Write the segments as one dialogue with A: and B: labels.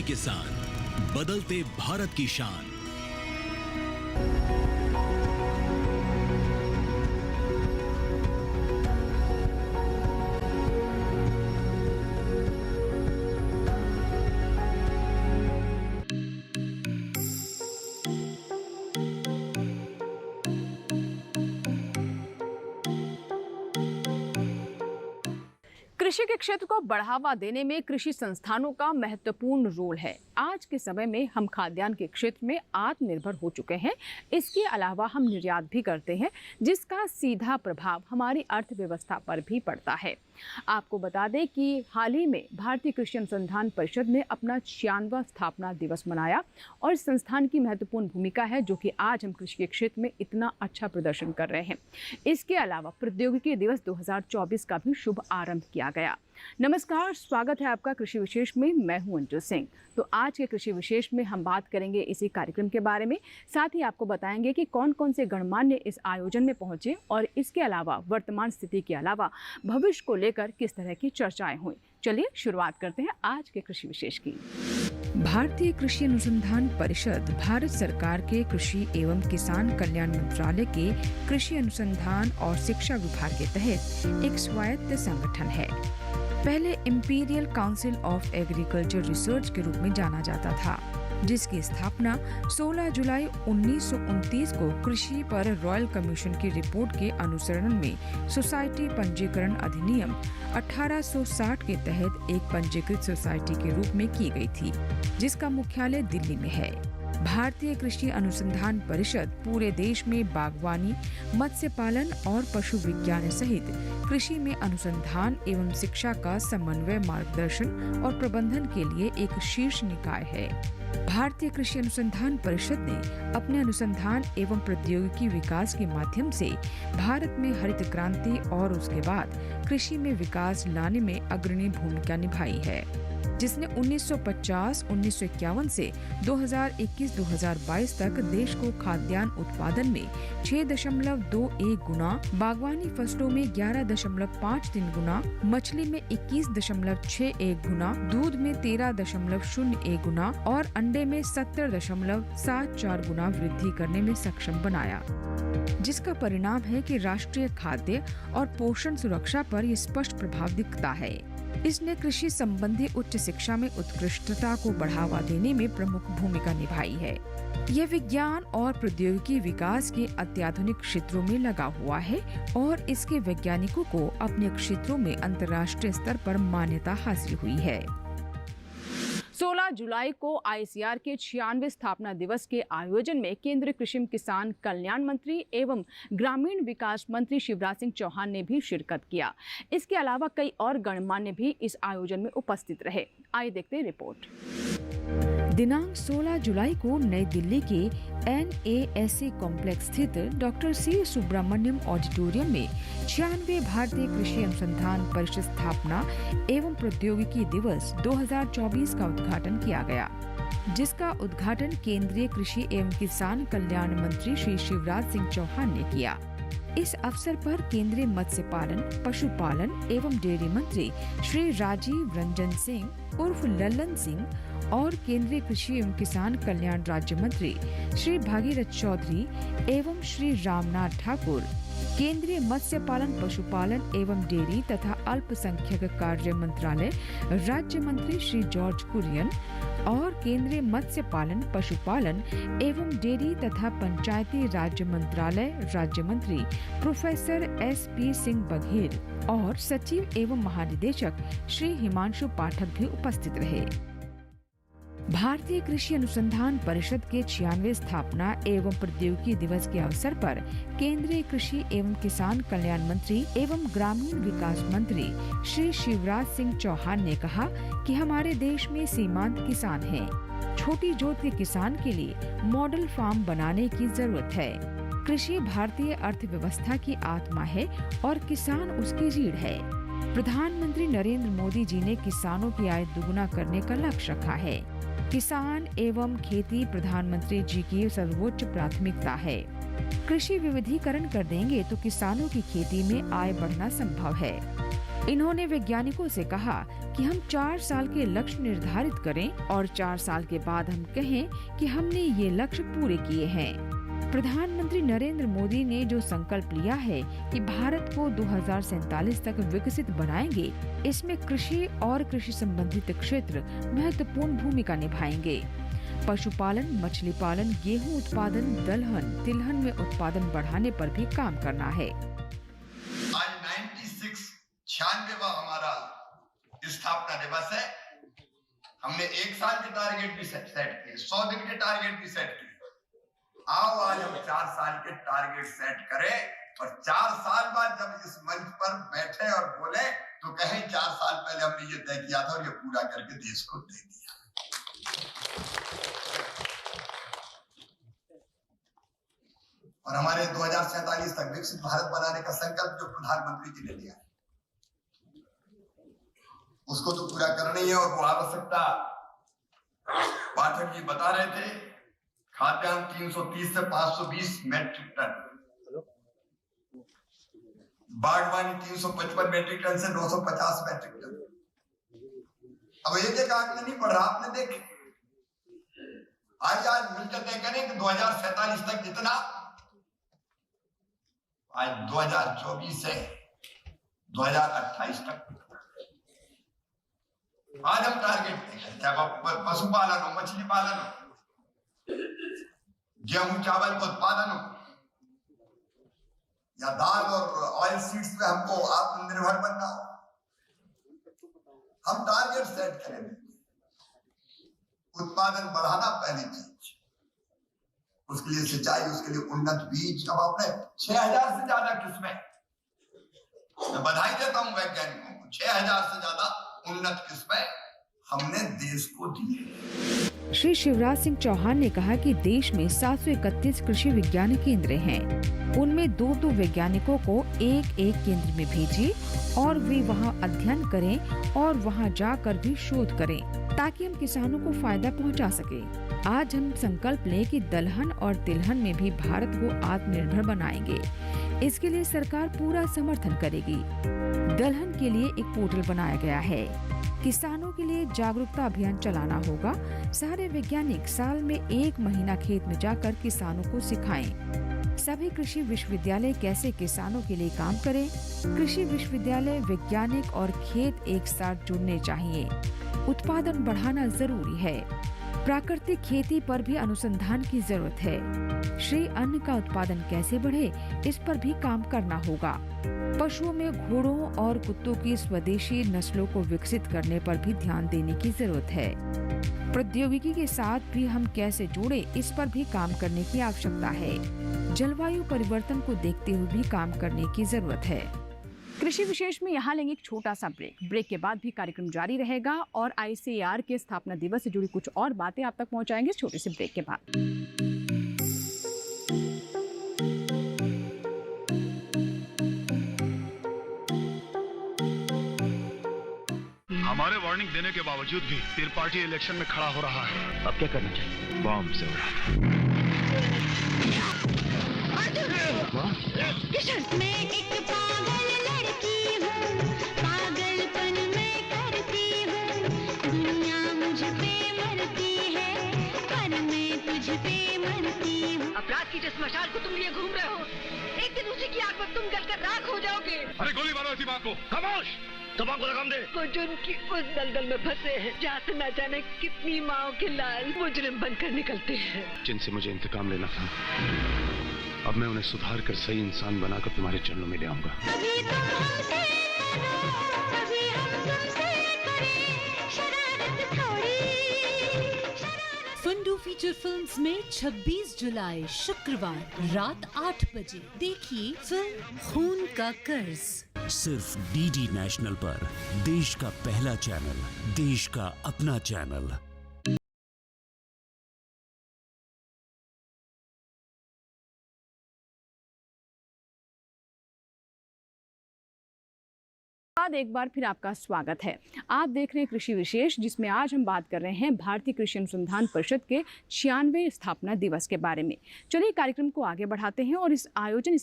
A: किसान, बदलते भारत की शान।
B: कृषि के क्षेत्र को बढ़ावा देने में कृषि संस्थानों का महत्वपूर्ण रोल है। आज के समय में हम खाद्यान्न के क्षेत्र में आत्मनिर्भर हो चुके हैं। इसके अलावा हम निर्यात भी करते हैं, जिसका सीधा प्रभाव हमारी अर्थव्यवस्था पर भी पड़ता है। आपको बता दें कि हाल ही में भारतीय कृषि अनुसंधान परिषद ने अपना 96वां स्थापना दिवस मनाया और इस संस्थान की महत्वपूर्ण भूमिका है, जो कि आज हम कृषि के क्षेत्र में इतना अच्छा प्रदर्शन कर रहे हैं। इसके अलावा प्रौद्योगिकी दिवस 2024 का भी शुभ आरंभ किया गया। नमस्कार, स्वागत है आपका कृषि विशेष में। मैं हूं अंजू सिंह। तो आज के कृषि विशेष में हम बात करेंगे इसी कार्यक्रम के बारे में। साथ ही आपको बताएंगे कि कौन कौन से गणमान्य इस आयोजन में पहुंचे और इसके अलावा वर्तमान स्थिति के अलावा भविष्य को लेकर किस तरह की चर्चाएं हुई। चलिए शुरुआत करते हैं आज के कृषि विशेष की।
C: भारतीय कृषि अनुसंधान परिषद भारत सरकार के कृषि एवं किसान कल्याण मंत्रालय के कृषि अनुसंधान और शिक्षा विभाग के तहत एक स्वायत्त संगठन है। पहले imperial council of agriculture research के रूप में जाना जाता था, जिसकी स्थापना 16 जुलाई 1929 को कृषि पर रॉयल कमीशन की रिपोर्ट के अनुसरण में सोसाइटी पंजीकरण अधिनियम 1860 के तहत एक पंजीकृत सोसाइटी के रूप में की गई थी, जिसका मुख्यालय दिल्ली में है। भारतीय कृषि अनुसंधान परिषद पूरे देश में बागवानी, मत्स्य पालन और पशु विज्ञान सहित कृषि में अनुसंधान एवं शिक्षा का समन्वय, मार्गदर्शन और प्रबंधन के लिए एक शीर्ष निकाय है। भारतीय कृषि अनुसंधान परिषद ने अपने अनुसंधान एवं प्रौद्योगिकी विकास के माध्यम से भारत में हरित क्रांति और उसके बाद कृषि में विकास लाने में अग्रणी भूमिका निभाई है, जिसने 1950, 1951 से 2021-2022 तक देश को खाद्यान्न उत्पादन में 6.21 गुना, बागवानी फसलों में 11.53 गुना, मछली में 21.61 गुना, दूध में 13.01 गुना और अंडे में 70.74 गुना वृद्धि करने में सक्षम बनाया, जिसका परिणाम है कि राष्ट्रीय खाद्य और पोषण सुरक्षा पर ये स्पष्ट प्रभाव दिखता है। इसने कृषि संबंधी उच्च शिक्षा में उत्कृष्टता को बढ़ावा देने में प्रमुख भूमिका निभाई है। यह विज्ञान और प्रौद्योगिकी विकास के अत्याधुनिक क्षेत्रों में लगा हुआ है और इसके वैज्ञानिकों को अपने क्षेत्रों में अंतर्राष्ट्रीय स्तर पर मान्यता हासिल हुई है।
B: 16 जुलाई को आईसीआर के 96वें स्थापना दिवस के आयोजन में केंद्रीय कृषि किसान कल्याण मंत्री एवं ग्रामीण विकास मंत्री शिवराज सिंह चौहान ने भी शिरकत किया। इसके अलावा कई और गणमान्य भी इस आयोजन में उपस्थित रहे। आइए देखते हैं रिपोर्ट।
C: दिनांक 16 जुलाई को नई दिल्ली के NASC कॉम्प्लेक्स स्थित डॉक्टर सी सुब्रमण्यम ऑडिटोरियम में 96वें भारतीय कृषि अनुसंधान परिषद स्थापना एवं प्रौद्योगिकी दिवस 2024 का उद्घाटन किया गया, जिसका उद्घाटन केंद्रीय कृषि एवं किसान कल्याण मंत्री श्री शिवराज सिंह चौहान ने किया। इस अवसर पर केंद्रीय मत्स्य पालन, पशुपालन एवं डेयरी मंत्री श्री राजीव रंजन सिंह उर्फ लल्लन सिंह और केंद्रीय कृषि एवं किसान कल्याण राज्य मंत्री श्री भागीरथ चौधरी एवं श्री रामनाथ ठाकुर, केंद्रीय मत्स्य पालन, पशुपालन एवं डेयरी तथा अल्पसंख्यक कार्य मंत्रालय राज्य मंत्री श्री जॉर्ज कुरियन और केंद्रीय मत्स्य पालन, पशुपालन एवं डेयरी तथा पंचायती राज्य मंत्रालय राज्य मंत्री प्रोफेसर SP सिंह बघेल और सचिव एवं महानिदेशक श्री हिमांशु पाठक भी उपस्थित रहे। भारतीय कृषि अनुसंधान परिषद के 96वें स्थापना एवं प्रौद्योगिकी दिवस के अवसर पर केंद्रीय कृषि एवं किसान कल्याण मंत्री एवं ग्रामीण विकास मंत्री श्री शिवराज सिंह चौहान ने कहा कि हमारे देश में सीमांत किसान हैं। छोटी जोत के किसान के लिए मॉडल फार्म बनाने की जरूरत है। कृषि भारतीय अर्थव्यवस्था की आत्मा है और किसान उसकी रीढ़ है। प्रधानमंत्री नरेंद्र मोदी जी ने किसानों की आय दुगुना करने का लक्ष्य रखा है। किसान एवं खेती प्रधानमंत्री जी की सर्वोच्च प्राथमिकता है। कृषि विविधीकरण कर देंगे तो किसानों की खेती में आय बढ़ना संभव है। इन्होंने वैज्ञानिकों से कहा कि हम 4 साल के लक्ष्य निर्धारित करें और 4 साल के बाद हम कहें कि हमने ये लक्ष्य पूरे किए हैं। प्रधानमंत्री नरेंद्र मोदी ने जो संकल्प लिया है कि भारत को 2047 तक विकसित बनाएंगे, इसमें कृषि और कृषि संबंधित क्षेत्र महत्वपूर्ण भूमिका निभाएंगे। पशुपालन, मछली पालन, गेहूं उत्पादन, दलहन, तिलहन में उत्पादन बढ़ाने पर भी काम करना है।
D: आज 96वां हमारा स्थापना दिवस है। हमने 1 साल के टारगेट भी सेट किए, 100 दिन के टारगेट भी सेट किए। आओ आज हम 4 साल के टारगेट सेट करें और 4 साल बाद जब इस मंच पर बैठे और बोले तो कहें 4 साल पहले हमने ये तय किया था और ये पूरा करके देश को दे दिया। और हमारे 2047 तक विकसित भारत बनाने का संकल्प जो प्रधानमंत्री जी ने लिया है, उसको तो पूरा करना ही है। और वो आवश्यकता पाठक जी बता रहे थे, खाद्यान्न 330 से 520 मैट्रिक टन, बागवानी 355 मैट्रिक टन से 250 मैट्रिक टन। अब एक आंकड़ा नहीं पढ़ रहा, आपने देखे। आज मिलकर तय करें कि 2047 तक जितना, आज 2024 से 2028 तक आज हम टारगेट देखें, चाहे पशुपालन हो, मछली पालन हो, गेहूं चावल का उत्पादन हो, या दाल और ऑयल सीड्स पे हमको आत्मनिर्भर बनना हो, हम टारगेट सेट करेंगे। उत्पादन बढ़ाना पहली चीज, उसके लिए सिंचाई, उसके लिए उन्नत बीज। अब आपने 6000 से ज्यादा किस्में, मैं बधाई देता हूं वैज्ञानिकों को, 6000 से ज्यादा उन्नत किस्में हमने देश को दी है।
C: श्री शिवराज सिंह चौहान ने कहा कि देश में 731 कृषि विज्ञान केंद्र हैं। उनमें 2 वैज्ञानिकों को एक केंद्र में भेजिए और वे वहां अध्ययन करें और वहां जाकर भी शोध करें, ताकि हम किसानों को फायदा पहुंचा सके। आज हम संकल्प लें कि दलहन और तिलहन में भी भारत को आत्मनिर्भर बनाएंगे। इसके लिए सरकार पूरा समर्थन करेगी। दलहन के लिए एक पोर्टल बनाया गया है। किसानों के लिए जागरूकता अभियान चलाना होगा। सारे वैज्ञानिक साल में 1 महीना खेत में जाकर किसानों को सिखाएं। सभी कृषि विश्वविद्यालय कैसे किसानों के लिए काम करें। कृषि विश्वविद्यालय, वैज्ञानिक और खेत एक साथ जुड़ने चाहिए। उत्पादन बढ़ाना जरूरी है। प्राकृतिक खेती पर भी अनुसंधान की जरूरत है। श्रेय अन्न का उत्पादन कैसे बढ़े, इस पर भी काम करना होगा। पशुओं में घोड़ों और कुत्तों की स्वदेशी नस्लों को विकसित करने पर भी ध्यान देने की जरूरत है। प्रौद्योगिकी के साथ भी हम कैसे जुड़े, इस पर भी काम करने की आवश्यकता है। जलवायु परिवर्तन को देखते हुए भी काम करने की जरूरत है।
B: कृषि विशेष में यहाँ लेंगे एक छोटा सा ब्रेक के बाद भी कार्यक्रम जारी रहेगा और ICAR के स्थापना दिवस से जुड़ी कुछ और बातें आप तक पहुँचाएंगे इस छोटे से ब्रेक के बाद।
E: हमारे वार्निंग देने के बावजूद भी त्रिपाठी इलेक्शन में खड़ा हो रहा है।
F: अब क्या करना चाहिए?
E: बॉम्ब से उड़ा।
G: मैं एक पागल लड़की हूँ, पागलपन मैं करती हूँ। दुनिया मुझ पे मरती है, पर मैं तुझ पे मरती हूँ।
H: अपराध की जिस मशाल को तुम लिए घूम रहे हो, एक दिन उसी की आग में तुम जलकर राख हो जाओगे।
E: अरे गोली मारो ऐसी बात को। खामोश, तबाह को लगाम दे।
H: वो जो उनकी उस दलदल में फंसे हैं, जहाँ से न जाने कितनी माओ के लाल मुजरिम बनकर निकलते हैं।
E: जिनसे मुझे इंतकाम लेना था, अब मैं उन्हें सुधार कर सही इंसान बनाकर तुम्हारे चरणों में ले आऊंगा।
G: कभी तुम हमसे करो, कभी हम तुमसे करें शरारत थोड़ी।
I: फंडू फीचर फिल्म्स में 26 जुलाई शुक्रवार रात 8 बजे देखिए फिल्म खून का कर्ज।
A: सिर्फ DD नेशनल पर, देश का पहला चैनल, देश का अपना चैनल।
B: एक बार फिर आपका स्वागत है। आप देख रहे हैं कृषि विशेष, जिसमें आज हम बात कर रहे हैं भारतीय कृषि अनुसंधान परिषद के 96वें स्थापना दिवस के बारे में। चलिए कार्यक्रम को आगे बढ़ाते हैं और इस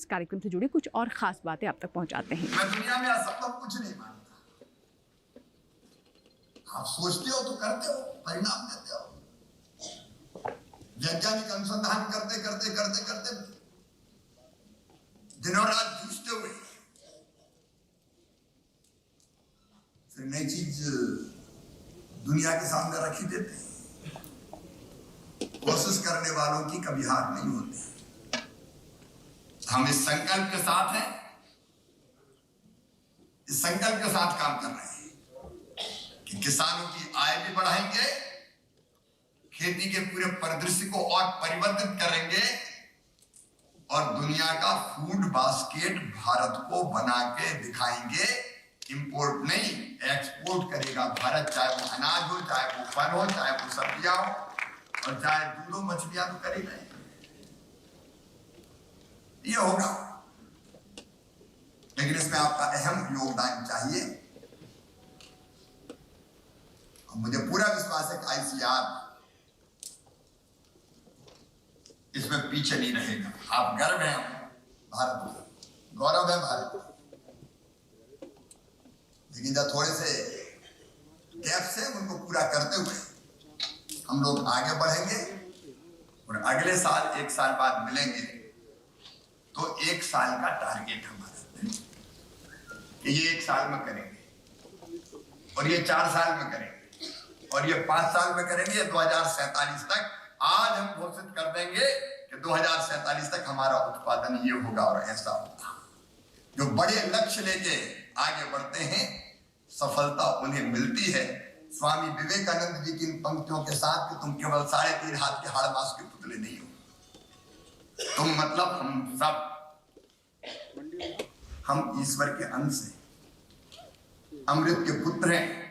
B: कार्यक्रम से जुड़ी कुछ और खास बातें आप तक पहुंचाते हैं।
D: मैं दुनिया में असंभव कुछ नहीं मानता। आप सोचते हो तो करते हो, परिणाम देते हो। वैज्ञानिक अनुसंधान करते करते करते करते दिनों रात जूझते हुए फिर नई चीज दुनिया के सामने रखी देते हैं। कोशिश करने वालों की कभी हार नहीं होती। हम इस संकल्प के साथ हैं, इस संकल्प के साथ काम कर रहे हैं कि किसानों की आय भी बढ़ाएंगे, खेती के पूरे परिदृश्य को और परिवर्तित करेंगे और दुनिया का फूड बास्केट भारत को बना के दिखाएंगे। इंपोर्ट नहीं, एक्सपोर्ट करेगा भारत, चाहे वो अनाज हो, चाहे वो फल हो, चाहे वो सब्जियां हो और चाहे दूध मछलियां, तो करेगा। ये होगा, लेकिन इसमें आपका अहम योगदान चाहिए। और मुझे पूरा विश्वास है कि आईसीआर इसमें पीछे नहीं रहेगा। आप गर्व हैं भारत में, गौरव है भारत में, लेकिन जब थोड़े से गैप्स हैं उनको पूरा करते हुए हम लोग आगे बढ़ेंगे और अगले साल 1 साल बाद मिलेंगे तो 1 साल का टारगेट हमारा कि ये 1 साल में करेंगे और ये 4 साल में करेंगे और ये 5 साल में करेंगे, 2047 तक। आज हम घोषित कर देंगे कि 2047 तक हमारा उत्पादन ये होगा और ऐसा होगा। जो बड़े लक्ष्य लेके आगे बढ़ते हैं सफलता उन्हें मिलती है। स्वामी विवेकानंद जी की इन पंक्तियों के साथ कि तुम केवल 3.5 हाथ के हाड़ मांस के पुतले नहीं हो, तुम मतलब हम सब, हम ईश्वर के अंश हैं, अमृत के पुत्र हैं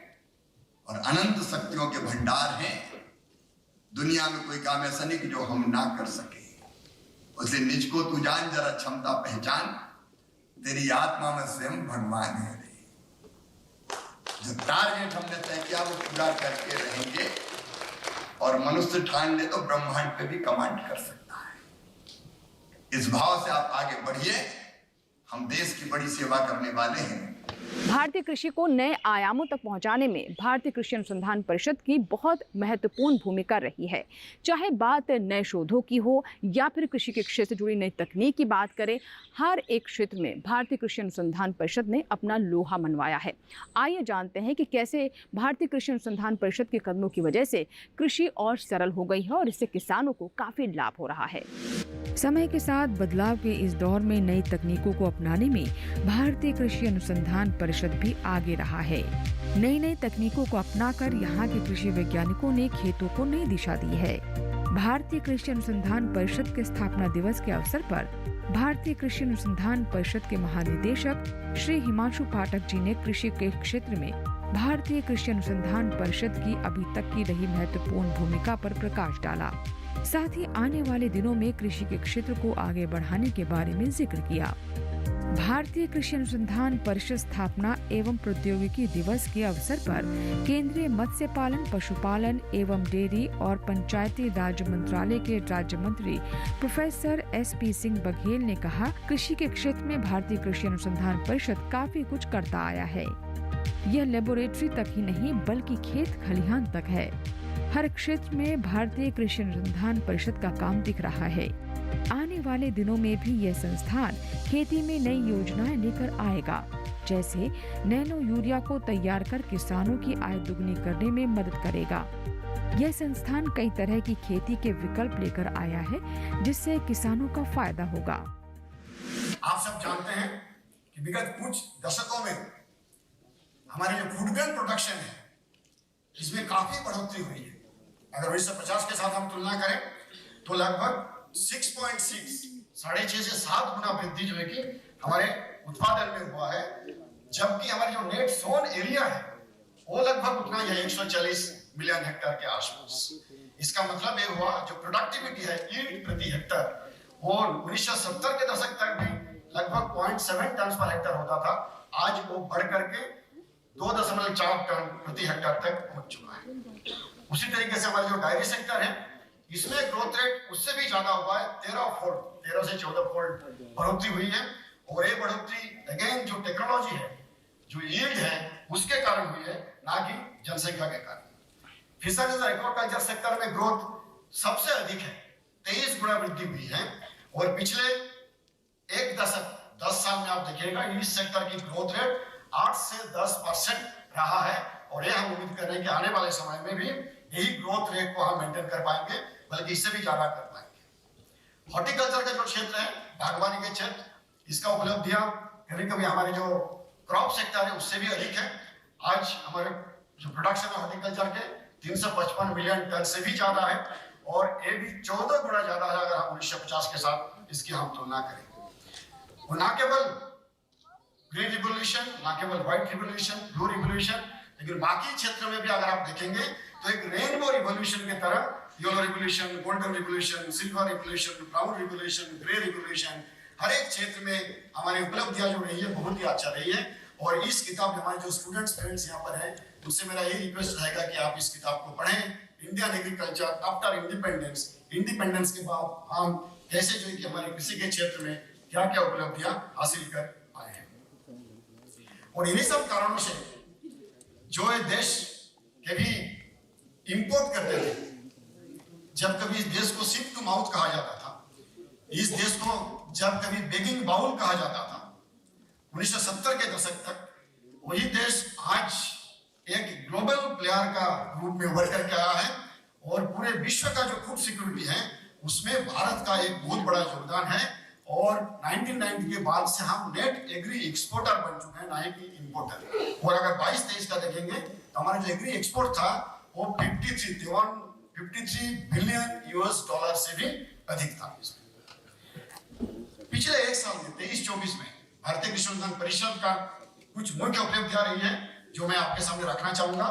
D: और अनंत शक्तियों के भंडार हैं। दुनिया में कोई काम ऐसा नहीं कि जो हम ना कर सके। उसे निज को तू जान, जरा क्षमता पहचान, तेरी आत्मा में स्वयं भगवान है। जो टारगेट हमने तय किया वो पूरा करके रहेंगे और मनुष्य ठान ले तो ब्रह्मांड पे भी कमांड कर सकता है। इस भाव से आप आगे बढ़िए, हम देश की बड़ी सेवा करने वाले हैं।
B: भारतीय कृषि को नए आयामों तक पहुंचाने में भारतीय कृषि अनुसंधान परिषद की बहुत महत्वपूर्ण भूमिका रही है। चाहे बात नए शोधों की हो या फिर कृषि के क्षेत्र से जुड़ी नई तकनीक की बात करें, हर एक क्षेत्र में भारतीय कृषि अनुसंधान परिषद ने अपना लोहा मनवाया है। आइए जानते हैं कि कैसे भारतीय कृषि अनुसंधान परिषद के कदमों की वजह से कृषि और सरल हो गई है और इससे किसानों को काफी लाभ हो रहा है।
C: समय के साथ बदलाव के इस दौर में नई तकनीकों को अपनाने में भारतीय कृषि अनुसंधान परिषद भी आगे रहा है। नई तकनीकों को अपनाकर यहाँ के कृषि वैज्ञानिकों ने खेतों को नई दिशा दी है। भारतीय कृषि अनुसंधान परिषद के स्थापना दिवस के अवसर पर भारतीय कृषि अनुसंधान परिषद के महानिदेशक श्री हिमांशु पाठक जी ने कृषि के क्षेत्र में भारतीय कृषि अनुसंधान परिषद की अभी तक की रही महत्वपूर्ण भूमिका पर प्रकाश डाला। साथ ही आने वाले दिनों में कृषि के क्षेत्र को आगे बढ़ाने के बारे में जिक्र किया। भारतीय कृषि अनुसंधान परिषद स्थापना एवं प्रौद्योगिकी दिवस के अवसर पर केंद्रीय मत्स्य पालन, पशुपालन एवं डेयरी और पंचायती राज मंत्रालय के राज्य मंत्री प्रोफेसर SP सिंह बघेल ने कहा, कृषि के क्षेत्र में भारतीय कृषि अनुसंधान परिषद काफी कुछ करता आया है। यह लेबोरेटरी तक ही नहीं बल्कि खेत खलिहान तक है। हर क्षेत्र में भारतीय कृषि अनुसंधान परिषद का काम दिख रहा है। आने वाले दिनों में भी यह संस्थान खेती में नई योजनाएं लेकर आएगा, जैसे नैनो यूरिया को तैयार कर किसानों की आय दुगनी करने में मदद करेगा। यह संस्थान कई तरह की खेती के विकल्प लेकर आया है, जिससे किसानों का फायदा होगा।
D: आप सब जानते हैं कि विगत कुछ दशकों में हमारी जो फूड ग्रेन प्रोडक्शन है इसमें काफी बढ़ोतरी हुई है। अगर 1950 के साथ हम तुलना करें तो लगभग 6.6 6.5 से 7 गुना वृद्धि जो है कि हमारे उत्पादन में हुआ है, जबकि हमारी जो नेट सोन एरिया है वो लगभग उतना ही है, 140 मिलियन हेक्टेयर के आसपास। इसका मतलब ये हुआ जो प्रोडक्टिविटी है यील्ड प्रति हेक्टेयर वो 1970 के दशक तक भी लगभग 0.7 टन पर हेक्टेयर होता था, आज वो बढ़ करके 2.4 टन प्रति हेक्टेयर तक पहुंच चुका है। उसी तरीके से हमारे जो डायरी सेक्टर है इसमें ग्रोथ रेट उससे भी ज्यादा हुआ है, 13 से 14 फोल्ड बढ़ोतरी हुई है। और ये बढ़ोतरी अगेन जो टेक्नोलॉजी है, जो यील्ड है,
F: उसके कारण हुई है, ना कि जनसंख्या के कारण। फिशरीज और एक्वाकल्चर सेक्टर में ग्रोथ सबसे अधिक है, 23 गुना वृद्धि हुई है। और पिछले एक दशक 10 साल में आप देखिएगा इस सेक्टर की ग्रोथ रेट 8 से 10% रहा है। और ये हम उम्मीद कर रहे हैं कि आने वाले समय में भी यही ग्रोथ रेट को हम मेंटेन कर पाएंगे, बल्कि इससे भी ज्यादा कर पाएंगे। हॉर्टिकल्चर का जो क्षेत्र है, बागवानी के क्षेत्र, इसका उपलब्धियां कभी कभी हमारे जो क्रॉप सेक्टर है उससे भी अधिक है। आज हमारे जो प्रोडक्शन है हॉर्टिकल्चर के 355 मिलियन टन से भी ज्यादा है, और ये भी 14 गुना ज्यादा है अगर हम 1950 के साथ इसकी हम तुलना करें। और ना केवल ग्रीन रिवोल्यूशन, ना केवल व्हाइट रिवोल्यूशन, ब्लू रिवोल्यूशन, लेकिन बाकी क्षेत्र में भी अगर आप देखेंगे तो एक रेनबो रिवोल्यूशन की तरह yellow revolution, golden revolution, silver revolution, brown revolution, grey revolution, हर एक क्षेत्र में हमारी उपलब्धियां जो रही है बहुत ही अच्छा रही है। और इस किताब में हमारे जो स्टूडेंट्स फ्रेंड्स यहाँ पर हैं उनसे मेरा यही रिक्वेस्ट रहेगा कि आप इस किताब को पढ़ें। Indian agriculture after independence, independence के बाद हम कैसे जो है कि हमारे कृषि के क्षेत्र में क्या क्या उपलब्धियां हासिल कर पाए हैं। और इन्हीं सब कारणों से जो ये देश कभी इंपोर्ट करते थे, जब कभी इस देश को शिप टू माउथ कहा जाता था, इस देश को जब कभी बेगिंग बाउल कहा जाता था 1970 के दशक तक, वही देश आज एक ग्लोबल प्लेयर का रूप में उभर करके आया है। और पूरे विश्व का जो फूड सिक्योरिटी है उसमें भारत का एक बहुत बड़ा योगदान है। और 1990 के बाद से हम नेट एग्री एक्सपोर्टर बन चुके हैं, ना ही कि इंपोर्टर। और अगर 22-23 का देखेंगे तो हमारा जो एग्री एक्सपोर्ट था वो 53 बिलियन यूएस डॉलर से भी अधिक था। पिछले एक साल में 23-24 में भारतीय कृषि अनुसंधान परिषद का कुछ मुख्य उपलब्धियां रही है जो मैं आपके सामने रखना चाहूंगा।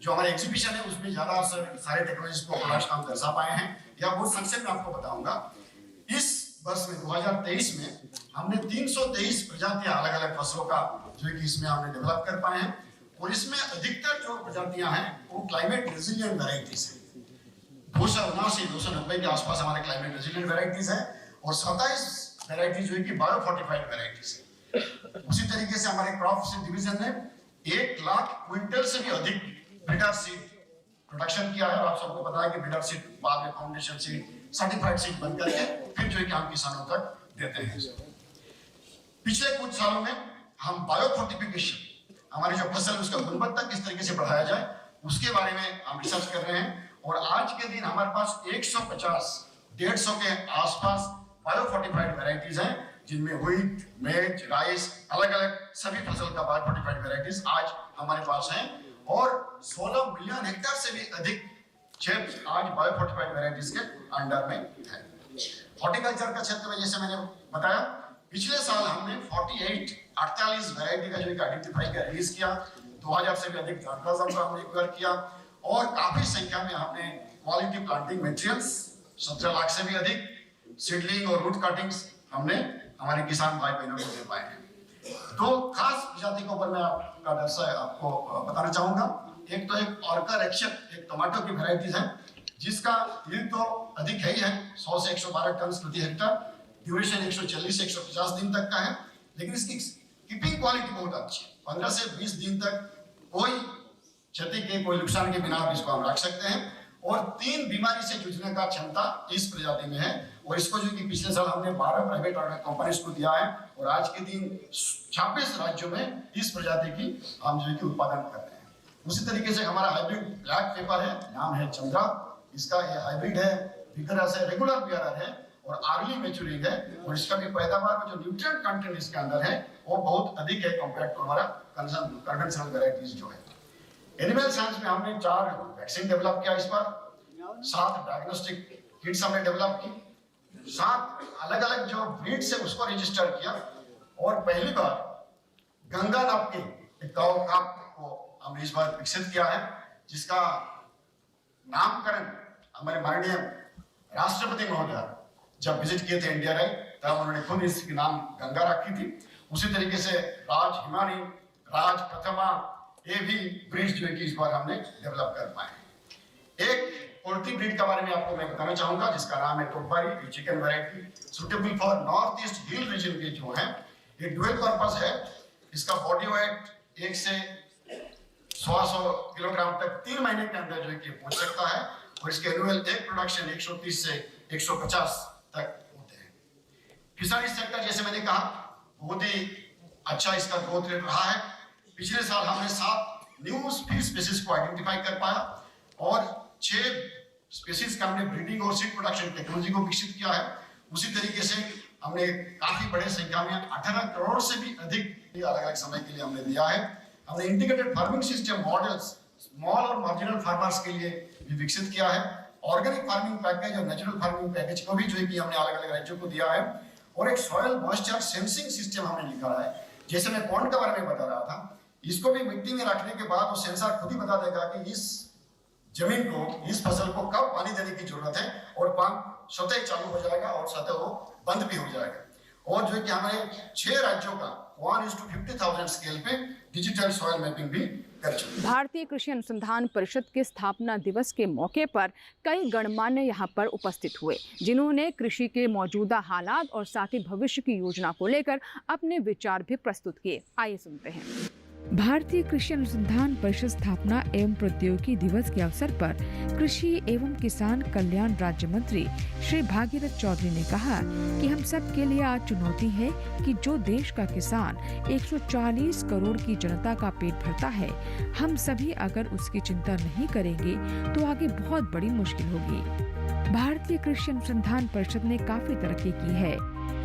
F: जो हमारे एग्जीबिशन है उसमें ज्यादा सारे टेक्नोलॉजी को प्रोडक्ट्स हम दर्शा पाए हैं, या बहुत संक्षेप में आपको बताऊंगा। इस वर्ष में 2023 में हमने 323 प्रजातियां अलग अलग फसलों का जो है कि इसमें हमने डेवलप कर पाए हैं। और इसमें अधिकतर जो प्रजातियां हैं वो क्लाइमेट रेजिलिएंट वैरायटीज है। 279-290 के आसपास हमारे क्लाइमेट रेजिलिएंट वैरायटीज है, और 27 वैरायटी जो है कि बायो फोर्टिफाइड वैरायटीज है। उसी तरीके से हमारे क्रॉप सीड डिवीजन ने 1 लाख क्विंटल से भी अधिक ब्रीडर सीड प्रोडक्शन किया है। और आप सबको पता है कि ब्रीडर सीड बाद में फाउंडेशन सीड, सर्टिफाइड सीड बनकर के फिर जो है कि हम किसानों तक देते हैं। पिछले कुछ सालों में हम बायो फोर्टिफिकेशन, हमारी जो फसल उसका गुणवत्ता किस तरीके से बढ़ाया जाए उसके बारे में हम रिसर्च कर रहे हैं। और आज के दिन हमारे पास 150-150 के आसपास बायो फोर्टिफाइड वैरायटीज हैं, जिनमें व्हीट, मेज, राइस, अलग अलग सभी फसल का बायो फोर्टिफाइड वैरायटीज आज हमारे पास हैं। और 16 मिलियन हेक्टेयर से भी अधिक क्षेत्र आज बायो फोर्टिफाइड वैरायटीज के अंडर में है। हॉर्टिकल्चर का क्षेत्र में जैसे मैंने बताया, पिछले साल हमने 48 वैरायटी का जो आइडेंटिफाई किया, रिलीज किया। 2000 से भी अधिक जानवर का हमने एक्वायर किया, और काफी संख्या में हमने क्वालिटी प्लांटिंग मटेरियल्स 17 लाख से भी अधिक सीडलिंग और रूट कटिंग्स हमने हमारे किसान भाई बहनों को दे पाए हैं। दो खास प्रजाति के ऊपर मैं आपका दर्शा आपको बताना चाहूंगा। एक तो एक ऑर्कर एक्शन, एक टमाटो की वैरायटीज है जिसका यील्ड तो अधिक है ही है, 100 से 112 टन प्रति हेक्टेयर, ड्यूरेशन 140 से 150 दिन तक का है। लेकिन इसकी कीपिंग क्वालिटी बहुत अच्छी है, 15 से 20 दिन तक कोई क्षति के, कोई नुकसान के बिना इसको हम रख सकते हैं। और 3 बीमारी से जूझने का क्षमता इस प्रजाति में है। और इसको जो कि पिछले साल हमने 12 प्राइवेट कंपनीज को दिया है, और आज के दिन 26 राज्यों में इस प्रजाति की हम जो कि उत्पादन करते हैं। उसी तरीके से हमारा हाइब्रिड ब्लैक पेपर है, नाम है चंद्रा। इसका ये हाइब्रिड है, विकरस है, रेगुलर बियरर है और अर्ली मैच्योरिंग है। और इसका भी पैदावार में जो न्यूट्रिएंट कंटेंट इसके अंदर है वो बहुत अधिक है कंपेयर टू हमारा कन्वेंशनल वैरायटीज जो है। एनिमल साइंस में हमने 4 वैक्सीन डेवलप किया इस बार, 7 डायग्नोस्टिक किट्स हमने डेवलप की, 7 अलग अलग जो ब्रीड से उसको रजिस्टर किया। और पहली बार गंगा नाम के एक काऊ को हमने इस बार विकसित किया है, जिसका नामकरण हमारे माननीय राष्ट्रपति महोदय जब विजिट किए थे इंडिया में, तब उन्होंने खुद इसके नाम गंगा रखी थी। उसी तरीके से राज हिमानी, राज प्रथमा, ये भी ब्रीड जो है कि इस बार हमने डेवलप कर पाए। एक पोल्ट्री ब्रीड के बारे में आपको मैं बताना चाहूंगा जिसका नाम है टोपारी, chicken variety suitable for north east hill region के जो है। ये डुअल पर्पस है, इसका बॉडी वेट 1 से 100 किलोग्राम तक 3 महीने के अंदर जो है कि पहुंच सकता है और इसके एनुअल एग प्रोडक्शन 130 से 150 तक होते हैं। फिशरीज सेक्टर जैसे मैंने कहा बहुत ही अच्छा इसका ग्रोथ रेट रहा है। पिछले साल हमने 7 न्यू फिश स्पीसीज को आइडेंटिफाई कर पाया और 6 स्पीसीज का हमने ब्रीडिंग और सीड प्रोडक्शन टेक्नोलॉजी को विकसित किया है। उसी तरीके से हमने काफी बड़े संख्या में 18 करोड़ से भी अधिक अलग अलग समय के लिए हमने दिया है। हमने integrated farming system models small और मार्जिनल फार्मर्स के लिए भी विकसित किया है। ऑर्गेनिक फार्मिंग पैकेज और नेचुरल फार्मिंग पैकेज को भी जो है कि हमने अलग अलग राज्यों को दिया है और एक सॉइल मॉइस्चर सेंसिंग सिस्टम हमने निकाला है। जैसे मैं पॉन्ड के बारे में बता रहा था, इसको भी मिट्टी में रखने के बाद वो सेंसर खुद ही बता देगा कि इस जमीन को, इस फसल को कब पानी देने की जरूरत है और पंप स्वतः चालू हो जाएगा और स्वतः वो बंद भी हो जाएगा। और जो है कि हमारे 6 राज्यों का 1:50,000 स्केल पे डिजिटल सॉइल मैपिंग भी कर चुके हैं।
B: भारतीय कृषि अनुसंधान परिषद के स्थापना दिवस के मौके पर कई गणमान्य यहाँ पर उपस्थित हुए, जिन्होंने कृषि के मौजूदा हालात और साथ ही भविष्य की योजना को लेकर अपने विचार भी प्रस्तुत किए। आइए सुनते हैं।
C: भारतीय कृषि अनुसंधान परिषद स्थापना एवं प्रौद्योगिकी दिवस के अवसर पर कृषि एवं किसान कल्याण राज्य मंत्री श्री भागीरथ चौधरी ने कहा कि हम सब के लिए आज चुनौती है कि जो देश का किसान 140 करोड़ की जनता का पेट भरता है, हम सभी अगर उसकी चिंता नहीं करेंगे तो आगे बहुत बड़ी मुश्किल होगी। भारतीय कृषि अनुसंधान परिषद ने काफी तरक्की की है,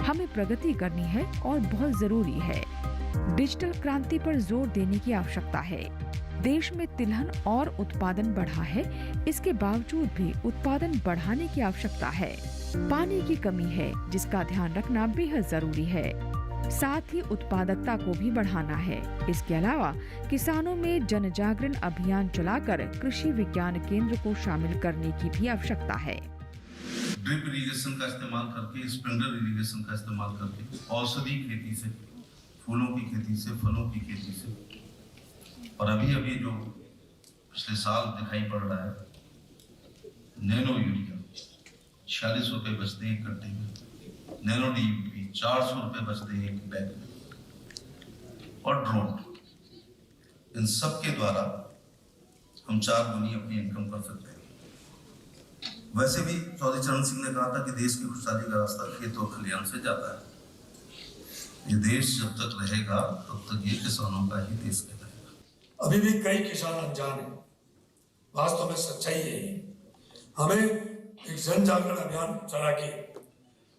C: हमें प्रगति करनी है और बहुत जरूरी है। डिजिटल क्रांति पर जोर देने की आवश्यकता है। देश में तिलहन और उत्पादन बढ़ा है, इसके बावजूद भी उत्पादन बढ़ाने की आवश्यकता है। पानी की कमी है, जिसका ध्यान रखना बेहद जरूरी है। साथ ही उत्पादकता को भी बढ़ाना है। इसके अलावा किसानों में जन जागरण अभियान चलाकर कृषि विज्ञान केंद्र को शामिल करने की भी आवश्यकता है।
J: ड्रिप इरिगेशन का इस्तेमाल करके, स्प्रिंकलर इरिगेशन का इस्तेमाल करके, औषधि खेती से, फूलों की खेती से, फलों की खेती से, और अभी जो पिछले साल दिखाई पड़ रहा है नैनो यूरिया 46 रुपए बचते हैं 1 कट्टे में, नैनो डीईपी 400 रुपए बचते हैं 1 बैग में, और ड्रोन, इन सब के द्वारा हम 4 गुनी अपनी इनकम कर सकते हैं। वैसे भी चौधरी चरण सिंह ने कहा था कि देश की खुशहाली का रास्ता खेत और खलिहान से जाता है। ये देश जब तक रहेगा तब तक ये किसानों का ही देश रहेगा।
K: अभी भी कई किसान अनजान हैं, वास्तव में सच्चाई यही है। हमें एक जन जागरण अभियान चला के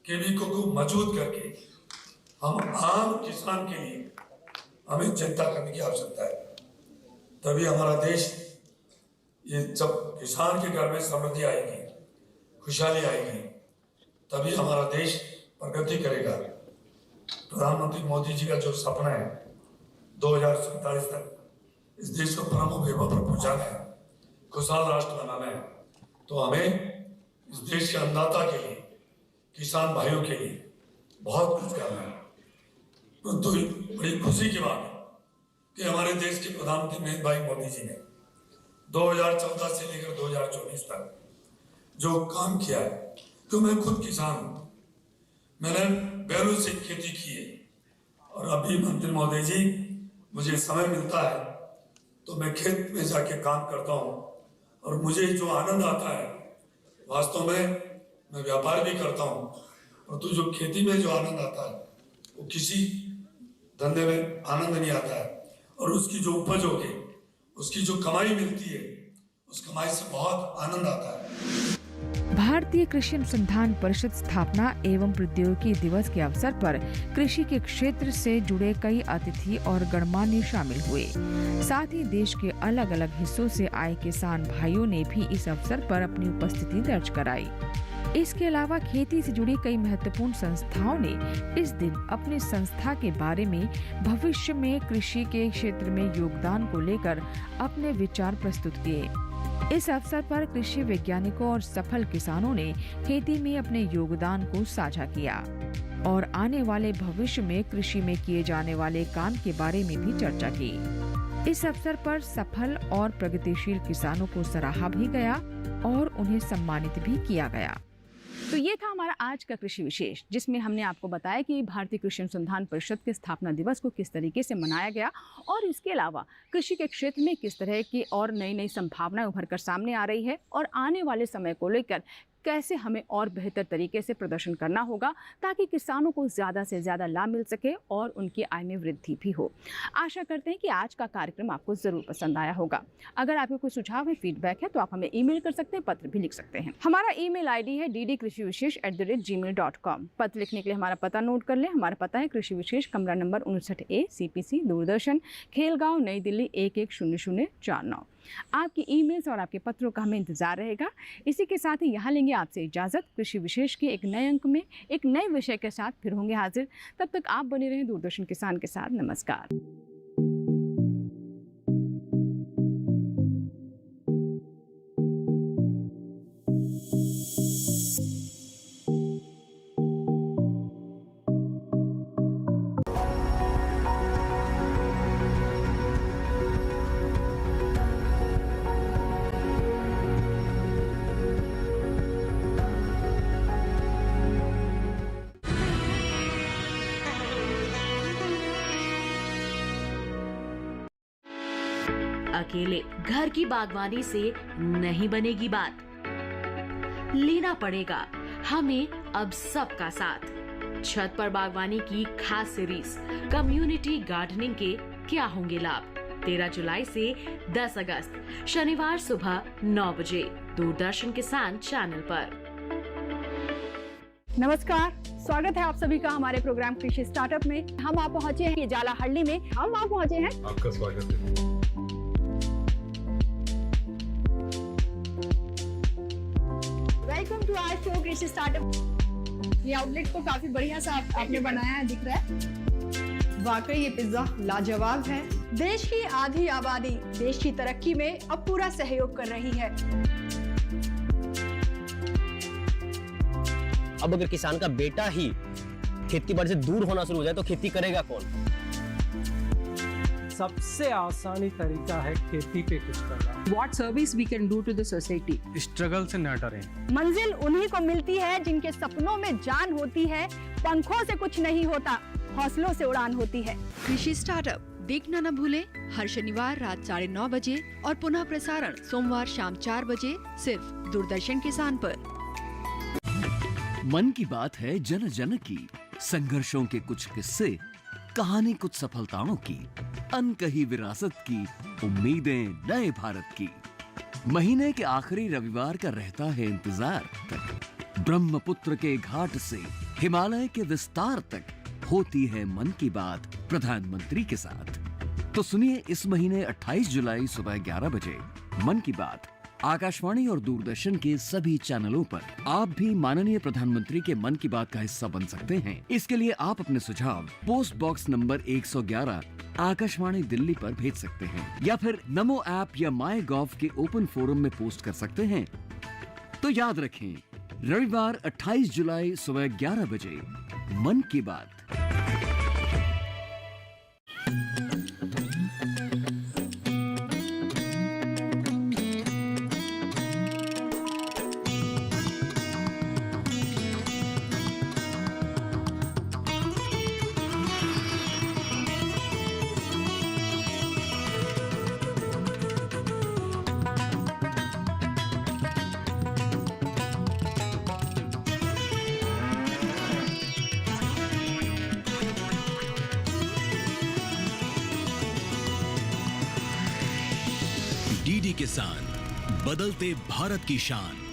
K: केवीको को मजबूत करके हम आम किसान के लिए हमें चिंता करने की आवश्यकता है। तभी हमारा देश, ये जब किसान के घर में समृद्धि आएगी, खुशहाली आएगी, तभी हमारा देश प्रगति करेगा। प्रधानमंत्री मोदी जी का जो सपना है 2047 तक इस देश को परम वैभव पर पहुंचाना है, खुशहाल राष्ट्र बनाना है, तो हमें इस देश के अन्नदाता के लिए, किसान भाइयों के लिए बहुत कुछ करना है। तो बड़ी खुशी की बात है कि हमारे देश के प्रधानमंत्री नरेंद्र भाई मोदी जी ने 2014 से लेकर 2024 तक जो काम किया है, तो मैं खुद किसान हूँ, मैंने बैलों से खेती की है, और अभी मंत्री महोदय जी मुझे समय मिलता है तो मैं खेत में जाके काम करता हूँ, और मुझे जो आनंद आता है, वास्तव में मैं व्यापार भी करता हूँ, और तो जो खेती में जो आनंद आता है वो किसी धंधे में आनंद नहीं आता है। और उसकी जो उपज होगी, उसकी जो कमाई मिलती है, उस कमाई से बहुत आनंद आता है।
C: भारतीय कृषि अनुसंधान परिषद स्थापना एवं प्रौद्योगिकी दिवस के अवसर पर कृषि के क्षेत्र से जुड़े कई अतिथि और गणमान्य शामिल हुए। साथ ही देश के अलग अलग हिस्सों से आए किसान भाइयों ने भी इस अवसर पर अपनी उपस्थिति दर्ज कराई। इसके अलावा खेती से जुड़ी कई महत्वपूर्ण संस्थाओं ने इस दिन अपनी संस्था के बारे में भविष्य में कृषि के क्षेत्र में योगदान को लेकर अपने विचार प्रस्तुत किए। इस अवसर पर कृषि वैज्ञानिकों और सफल किसानों ने खेती में अपने योगदान को साझा किया और आने वाले भविष्य में कृषि में किए जाने वाले काम के बारे में भी चर्चा की। इस अवसर पर सफल और प्रगतिशील किसानों को सराहा भी गया और उन्हें सम्मानित भी किया गया।
B: तो ये था हमारा आज का कृषि विशेष, जिसमें हमने आपको बताया कि भारतीय कृषि अनुसंधान परिषद के स्थापना दिवस को किस तरीके से मनाया गया और इसके अलावा कृषि के क्षेत्र में किस तरह की और नई नई संभावनाएं उभर कर सामने आ रही है और आने वाले समय को लेकर कैसे हमें और बेहतर तरीके से प्रदर्शन करना होगा ताकि किसानों को ज़्यादा से ज़्यादा लाभ मिल सके और उनकी आय में वृद्धि भी हो। आशा करते हैं कि आज का कार्यक्रम आपको ज़रूर पसंद आया होगा। अगर आपके कोई सुझाव है, फीडबैक है तो आप हमें ईमेल कर सकते हैं, पत्र भी लिख सकते हैं। हमारा ईमेल आईडी है ddkrishivishesh@gmail.com। पत्र लिखने के लिए हमारा पता नोट कर लें। हमारा पता है कृषि विशेष, कमरा number 59A, CPC, Doordarshan, Khelgaon, नई दिल्ली 110049। आपकी ईमेल्स और आपके पत्रों का हमें इंतजार रहेगा। इसी के साथ ही यहाँ लेंगे आपसे इजाज़त। कृषि विशेष के एक नए अंक में एक नए विषय के साथ फिर होंगे हाजिर। तब तक आप बने रहें दूरदर्शन किसान के साथ। नमस्कार।
L: अकेले घर की बागवानी से नहीं बनेगी बात, लेना पड़ेगा हमें अब सबका साथ। छत पर बागवानी की खास सीरीज कम्युनिटी गार्डनिंग के क्या होंगे लाभ, 13 जुलाई से 10 अगस्त शनिवार सुबह 9 बजे दूरदर्शन किसान चैनल पर।
B: नमस्कार, स्वागत है आप सभी का हमारे प्रोग्राम कृषि स्टार्टअप में। हम आप पहुंचे हैं जालाहल्ली में। हम आप पहुंचे हैं,
E: आपका स्वागत है।
B: वेलकम टू आवर शो कृषि स्टार्टअप। ये आउटलेट को काफी बढ़िया सा आपने बनाया है, दिख रहा है। वाकई ये पिज्जा लाजवाब है। देश की आधी आबादी देश की तरक्की में अब पूरा सहयोग कर रही है।
M: अब अगर किसान का बेटा ही खेती बाड़ी से दूर होना शुरू हो जाए तो खेती करेगा कौन?
N: सबसे आसानी तरीका है खेती पे कुछ करना।
B: What service we can do to the society?
N: Struggle से न डरें।
B: मंजिल उन्हीं को मिलती है जिनके सपनों में जान होती है। पंखों से कुछ नहीं होता, हौसलों से उड़ान होती है।
C: कृषि स्टार्टअप देखना न भूले, हर शनिवार रात 9:30 बजे और पुनः प्रसारण सोमवार शाम 4 बजे सिर्फ दूरदर्शन किसान पर।
A: मन की बात है जन जन की, संघर्षों के कुछ किस्से, कहानी कुछ सफलताओं की, अनकही विरासत की, उम्मीदें नए भारत की। महीने के आखिरी रविवार का रहता है इंतजार तक। ब्रह्मपुत्र के घाट से हिमालय के विस्तार तक होती है मन की बात प्रधानमंत्री के साथ। तो सुनिए इस महीने 28 जुलाई सुबह 11 बजे मन की बात आकाशवाणी और दूरदर्शन के सभी चैनलों पर। आप भी माननीय प्रधानमंत्री के मन की बात का हिस्सा बन सकते हैं। इसके लिए आप अपने सुझाव post box number 111 Akashvani Delhi पर भेज सकते हैं या फिर नमो ऐप या माई गॉव के ओपन फोरम में पोस्ट कर सकते हैं। तो याद रखें, रविवार 28 जुलाई सुबह 11 बजे मन की बात। डीडी किसान, बदलते भारत की शान।